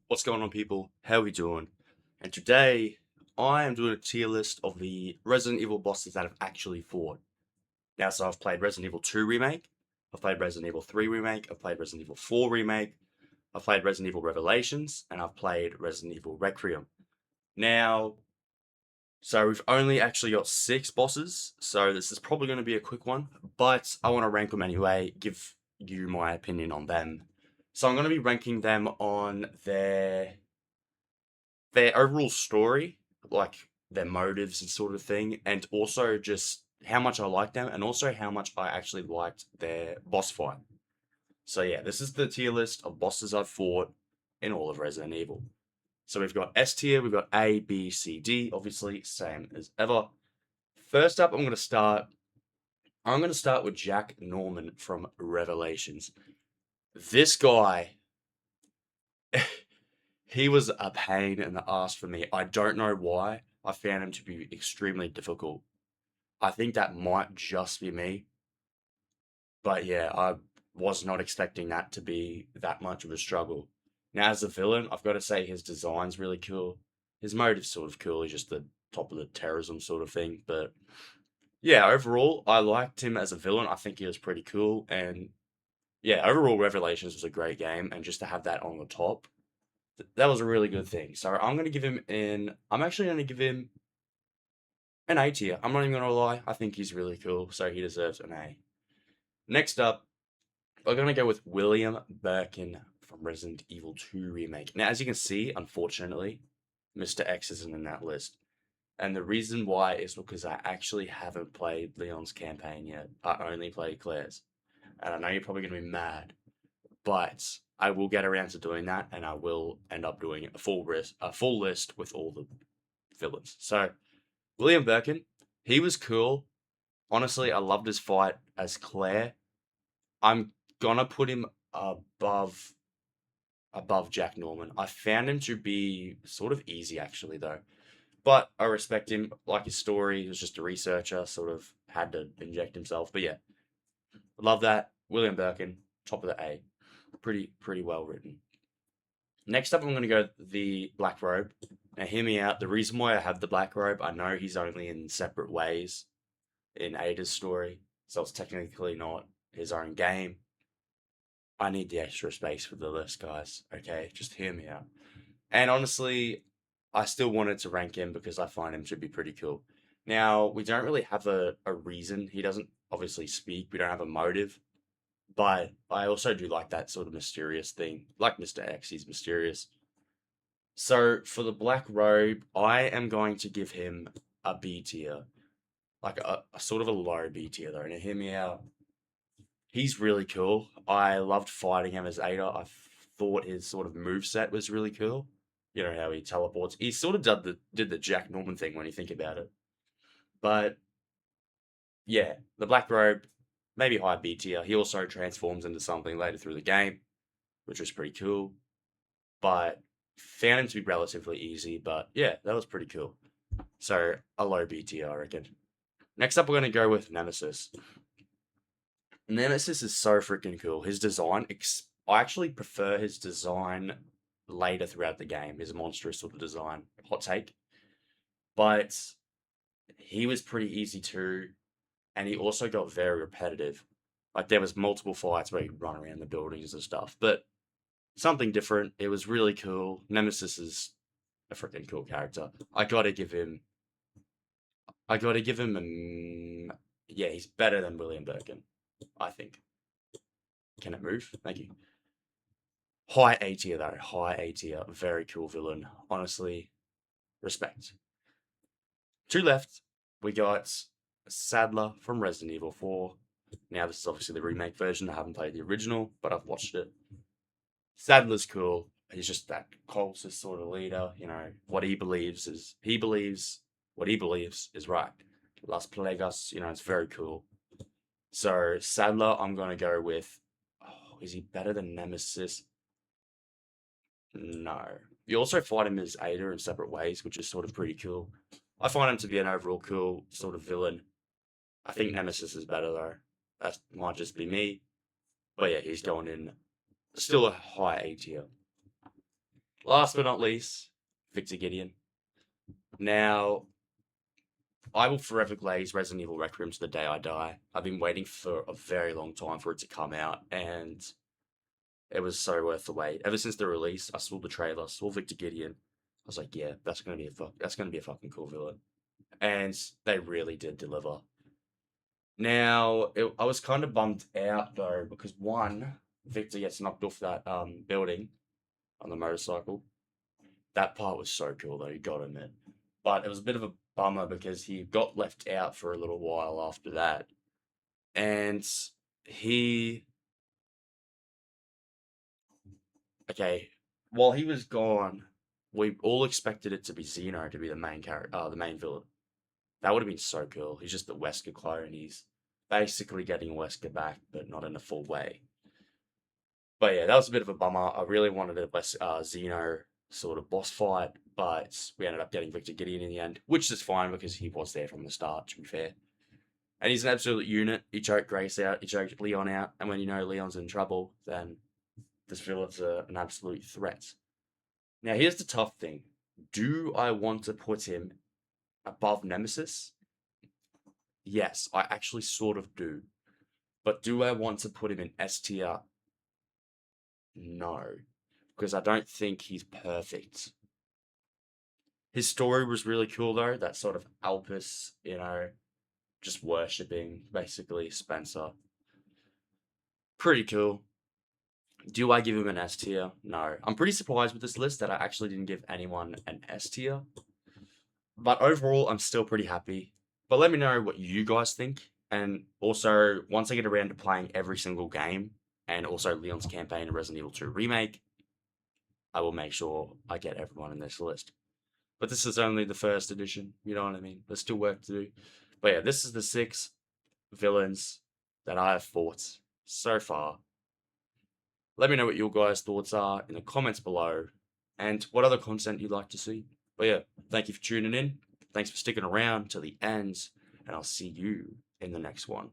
What's going on, people? How we doing? And today, I am doing a tier list of the Resident Evil bosses that I've actually fought. Now, so I've played Resident Evil 2 Remake, I've played Resident Evil 3 Remake, I've played Resident Evil 4 Remake, I've played Resident Evil Revelations, and I've played Resident Evil Requiem. Now, so we've only actually got 6 bosses, so this is probably going to be a quick one, but I want to rank them anyway, give you my opinion on them. So I'm going to be ranking them on their overall story, like their motives and sort of thing, and also just how much I liked them, and also how much I actually liked their boss fight. So yeah, this is the tier list of bosses I've fought in all of Resident Evil. So we've got S tier, we've got A, B, C, D, obviously same as ever. First up, I'm gonna start with Jack Norman from Revelations. This guy, he was a pain in the ass for me. I don't know why. I found him to be extremely difficult. I think that might just be me. But yeah, I was not expecting that to be that much of a struggle. Now, as a villain, I've got to say his design's really cool. His motive's sort of cool. He's just the top of the terrorism sort of thing. But yeah, overall, I liked him as a villain. I think he was pretty cool. And yeah, overall, Revelations was a great game. And just to have that on the top, that was a really good thing. So I'm actually going to give him an A tier. I'm not even going to lie. I think he's really cool. So he deserves an A. Next up, we're going to go with William Birkin from Resident Evil 2 Remake. Now, as you can see, unfortunately, Mr. X isn't in that list. And the reason why is because I actually haven't played Leon's campaign yet. I only played Claire's. And I know you're probably going to be mad, but I will get around to doing that, and I will end up doing a full list with all the villains. So, William Birkin, he was cool. Honestly, I loved his fight as Claire. I'm gonna put him above Jack Norman. I found him to be sort of easy actually though. But I respect him, like his story. He was just a researcher, sort of had to inject himself. But yeah, love that. William Birkin, top of the A. Pretty well written. Next up, I'm going to go the Black Robe. Now, hear me out. The reason why I have the Black Robe, I know he's only in separate ways in Ada's story, so it's technically not his own game. I need the extra space for the list, guys. Okay, just hear me out. And honestly, I still wanted to rank him because I find him to be pretty cool. Now, we don't really have a reason. He doesn't obviously speak. We don't have a motive. But I also do like that sort of mysterious thing. Like Mr. X, he's mysterious. So for the Black Robe, I am going to give him a B tier. Like a sort of a low B tier though. Now hear me out. He's really cool. I loved fighting him as Ada. Thought his sort of move set was really cool. You know how he teleports. He sort of did the Jack Norman thing when you think about it. But yeah, the Black Robe, maybe high B tier. He also transforms into something later through the game, which was pretty cool. But found him to be relatively easy. But yeah, that was pretty cool. So a low B tier, I reckon. Next up, we're going to go with Nemesis. Nemesis is so freaking cool. His design, I actually prefer his design later throughout the game. His monstrous sort of design. Hot take. But he was pretty easy too. And he also got very repetitive. Like there was multiple fights where he'd run around the buildings and stuff. But something different. It was really cool. Nemesis is a freaking cool character. I gotta give him yeah, he's better than William Birkin, I think. Can it move? Thank you. High A tier though. High A tier. Very cool villain. Honestly, respect. Two left. We got Sadler from Resident Evil 4. Now this is obviously the remake version. I haven't played the original, but I've watched it. Sadler's cool. He's just that cultist sort of leader. You know, he believes what he believes is right. Las Plagas, you know, it's very cool. So Sadler, I'm gonna go with. Oh, is he better than Nemesis? No. You also fight him as Ada in separate ways, which is sort of pretty cool. I find him to be an overall cool sort of villain. I think Nemesis is better though. That might just be me. But yeah, he's going in still a high A tier. Last but not least, Victor Gideon. Now, I will forever glaze Resident Evil Requiem to the day I die. I've been waiting for a very long time for it to come out, and it was so worth the wait. Ever since the release, I saw the trailer, saw Victor Gideon. I was like, yeah, that's gonna be a fucking cool villain, and they really did deliver. Now, I was kind of bummed out though because one, Victor gets knocked off that building on the motorcycle. That part was so cool though, you gotta admit. But it was a bit of a bummer because he got left out for a little while after that. And he, okay, while he was gone, we all expected it to be Zeno to be the main character, the main villain. That would have been so cool. He's just the Wesker clone. He's basically getting Wesker back, but not in a full way. But yeah, that was a bit of a bummer. I really wanted a Xeno sort of boss fight, but we ended up getting Victor Gideon in the end, which is fine because he was there from the start, to be fair. And he's an absolute unit. He choked Grace out, he choked Leon out, and when you know Leon's in trouble, then this villain's an absolute threat. Now, here's the tough thing. Do I want to put him above Nemesis? Yes, I actually sort of do. But do I want to put him in S tier? No, because I don't think he's perfect. His story was really cool though, that sort of Alpus, just worshipping basically Spencer. Pretty cool. Do I give him an S tier? No. I'm pretty surprised with this list that I actually didn't give anyone an S tier. But overall, I'm still pretty happy. But let me know what you guys think. And also, once I get around to playing every single game, and also Leon's campaign in Resident Evil 2 Remake, I will make sure I get everyone in this list. But this is only the first edition, you know what I mean? There's still work to do. But yeah, this is the 6 villains that I have fought so far. Let me know what your guys' thoughts are in the comments below, and what other content you'd like to see. But yeah, thank you for tuning in. Thanks for sticking around to the end, and I'll see you in the next one.